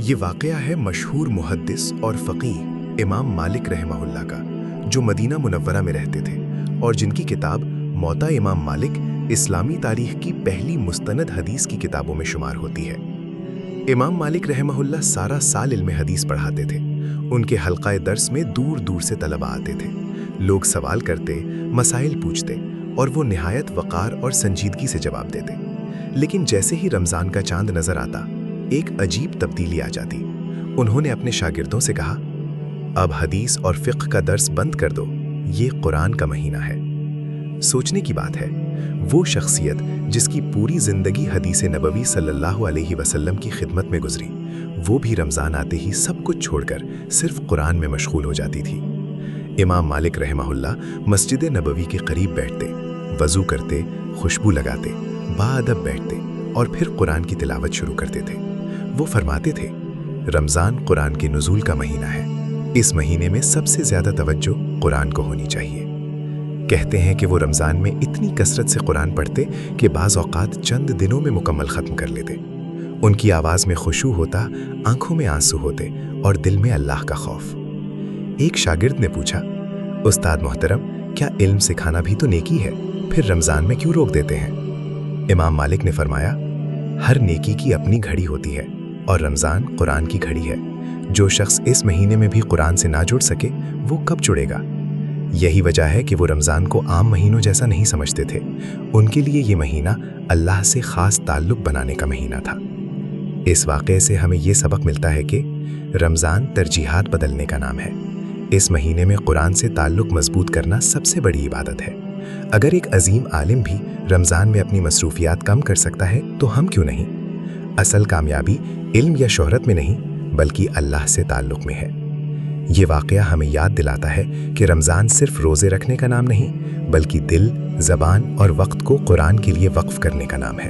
یہ واقعہ ہے مشہور محدث اور فقیہ امام مالک رحمہ اللہ کا، جو مدینہ منورہ میں رہتے تھے اور جن کی کتاب موطا امام مالک اسلامی تاریخ کی پہلی مستند حدیث کی کتابوں میں شمار ہوتی ہے۔ امام مالک رحمہ اللہ سارا سال علم حدیث پڑھاتے تھے۔ ان کے حلقہ درس میں دور دور سے طلباء آتے تھے۔ لوگ سوال کرتے، مسائل پوچھتے اور وہ نہایت وقار اور سنجیدگی سے جواب دیتے۔ لیکن جیسے ہی رمضان کا چاند نظر آتا، ایک عجیب تبدیلی آ جاتی۔ انہوں نے اپنے شاگردوں سے کہا، اب حدیث اور فقہ کا درس بند کر دو، یہ قرآن کا مہینہ ہے۔ سوچنے کی بات ہے، وہ شخصیت جس کی پوری زندگی حدیث نبوی صلی اللہ علیہ وسلم کی خدمت میں گزری، وہ بھی رمضان آتے ہی سب کچھ چھوڑ کر صرف قرآن میں مشغول ہو جاتی تھی۔ امام مالک رحمہ اللہ مسجد نبوی کے قریب بیٹھتے، وضو کرتے، خوشبو لگاتے، باادب بیٹھتے اور پھر قرآن کی تلاوت شروع کرتے تھے۔ وہ فرماتے تھے، رمضان قرآن کے نزول کا مہینہ ہے، اس مہینے میں سب سے زیادہ توجہ قرآن کو ہونی چاہیے۔ کہتے ہیں کہ وہ رمضان میں اتنی کثرت سے قرآن پڑھتے کہ بعض اوقات چند دنوں میں مکمل ختم کر لیتے۔ ان کی آواز میں خشوع ہوتا، آنکھوں میں آنسو ہوتے اور دل میں اللہ کا خوف۔ ایک شاگرد نے پوچھا، استاد محترم، کیا علم سکھانا بھی تو نیکی ہے؟ پھر رمضان میں کیوں روک دیتے ہیں؟ امام مالک نے فرمایا، ہر نیکی کی اپنی گھڑی ہوتی ہے اور رمضان قرآن کی گھڑی ہے۔ جو شخص اس مہینے میں بھی قرآن سے نہ جڑ سکے، وہ کب جڑے گا؟ یہی وجہ ہے کہ وہ رمضان کو عام مہینوں جیسا نہیں سمجھتے تھے۔ ان کے لیے یہ مہینہ اللہ سے خاص تعلق بنانے کا مہینہ تھا۔ اس واقعے سے ہمیں یہ سبق ملتا ہے کہ رمضان ترجیحات بدلنے کا نام ہے۔ اس مہینے میں قرآن سے تعلق مضبوط کرنا سب سے بڑی عبادت ہے۔ اگر ایک عظیم عالم بھی رمضان میں اپنی مصروفیات کم کر سکتا ہے تو ہم کیوں نہیں؟ اصل کامیابی علم یا شہرت میں نہیں، بلکہ اللہ سے تعلق میں ہے۔ یہ واقعہ ہمیں یاد دلاتا ہے کہ رمضان صرف روزے رکھنے کا نام نہیں، بلکہ دل، زبان اور وقت کو قرآن کے لیے وقف کرنے کا نام ہے۔